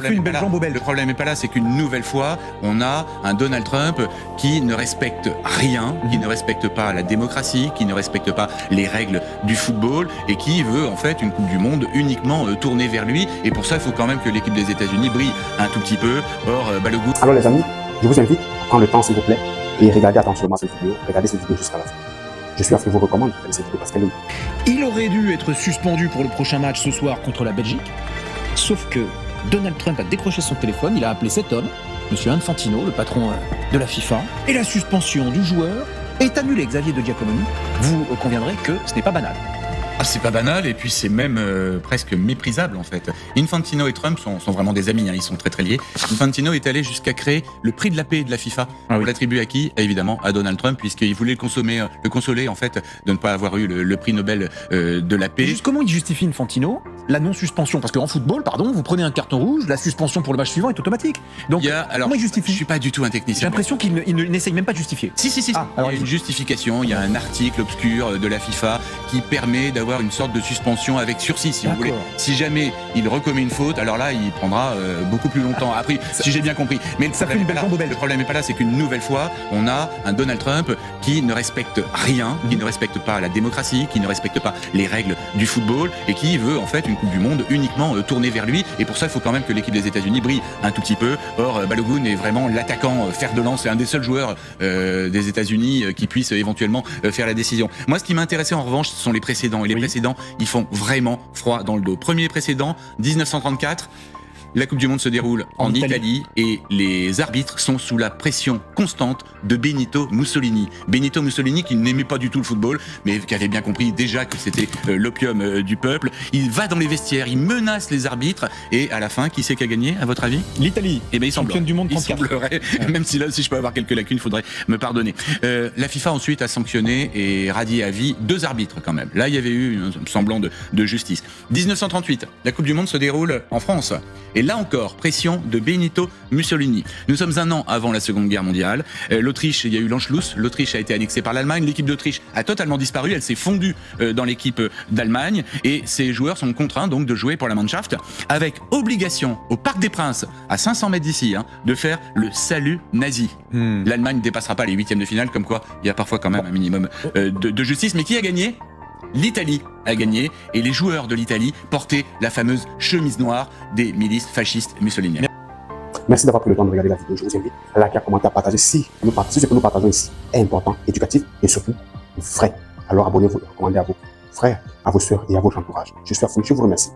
Ça fait une belle jambe au belge. Le problème n'est pas là, c'est qu'une nouvelle fois, on a un Donald Trump qui ne respecte rien, qui ne respecte pas la démocratie, qui ne respecte pas les règles du football et qui veut en fait une Coupe du Monde uniquement tournée vers lui. Et pour ça, il faut quand même que l'équipe des États-Unis brille un tout petit peu. Or, Balogun. Alors les amis, je vous invite à prendre le temps s'il vous plaît et regardez attentivement cette vidéo. Regardez cette vidéo jusqu'à la fin. Je vous recommande de regarder cette vidéo parce qu'elle est... Il aurait dû être suspendu pour le prochain match ce soir contre la Belgique. Sauf que Donald Trump a décroché son téléphone, il a appelé cet homme, Monsieur Infantino, le patron de la FIFA, et la suspension du joueur est annulée. Xavier de Giacomo, vous conviendrez que ce n'est pas banal. Ah, c'est pas banal et puis c'est même presque méprisable en fait. Infantino et Trump sont vraiment des amis, hein, ils sont très très liés. Infantino est allé jusqu'à créer le prix de la paix de la FIFA. Pour l'attribuer à qui? Évidemment à Donald Trump, puisqu'il voulait le consoler en fait de ne pas avoir eu le prix Nobel de la paix. Juste comment il justifie Infantino la non-suspension? Parce qu'en football, pardon, vous prenez un carton rouge, la suspension pour le match suivant est automatique. Donc comment il justifie? Je suis pas du tout un technicien. J'ai l'impression qu'il n'essaye même pas de justifier. Si. Alors, il y a une justification, il y a un article obscur de la FIFA qui permet d'avoir une sorte de suspension avec sursis, si vous voulez. Si jamais il recommet une faute, alors là, il prendra beaucoup plus longtemps. Après, si j'ai bien compris. Mais le problème n'est pas là, c'est qu'une nouvelle fois, on a un Donald Trump qui ne respecte rien, qui ne respecte pas la démocratie, qui ne respecte pas les règles du football et qui veut en fait une Coupe du Monde uniquement tournée vers lui. Et pour ça, il faut quand même que l'équipe des États-Unis brille un tout petit peu. Or, Balogun est vraiment l'attaquant fer de lance, c'est un des seuls joueurs des États-Unis qui puisse éventuellement faire la décision. Moi, ce qui m'intéressait en revanche, ce sont les précédents. Et les précédents, ils font vraiment froid dans le dos. Premier précédent, 1934. La Coupe du Monde se déroule en Italie et les arbitres sont sous la pression constante de Benito Mussolini. Benito Mussolini qui n'aimait pas du tout le football, mais qui avait bien compris déjà que c'était l'opium du peuple. Il va dans les vestiaires, il menace les arbitres et à la fin, qui c'est qui a gagné à votre avis? L'Italie. Eh ben, championne du monde 34. Il semblerait, même si là, si je peux avoir quelques lacunes, il faudrait me pardonner. La FIFA ensuite a sanctionné et radié à vie 2 arbitres quand même. Là, il y avait eu un semblant de justice. 1938, la Coupe du Monde se déroule en France. Et là encore, pression de Benito Mussolini. Nous sommes un an avant la Seconde Guerre mondiale. L'Autriche, il y a eu l'Anschluss. L'Autriche a été annexée par l'Allemagne. L'équipe d'Autriche a totalement disparu. Elle s'est fondue dans l'équipe d'Allemagne. Et ces joueurs sont contraints donc de jouer pour la Mannschaft avec obligation au Parc des Princes, à 500 mètres d'ici, de faire le salut nazi. L'Allemagne ne dépassera pas les 8e de finale, comme quoi il y a parfois quand même un minimum de justice. Mais qui a gagné? L'Italie a gagné et les joueurs de l'Italie portaient la fameuse chemise noire des milices fascistes mussoliniennes. Merci d'avoir pris le temps de regarder la vidéo. Je vous invite à liker, à commenter, à partager si ce que nous partageons ici est important, éducatif et surtout vrai. Alors abonnez-vous et recommandez à vos frères, à vos sœurs et à votre entourage. Je suis à fond, je vous remercie.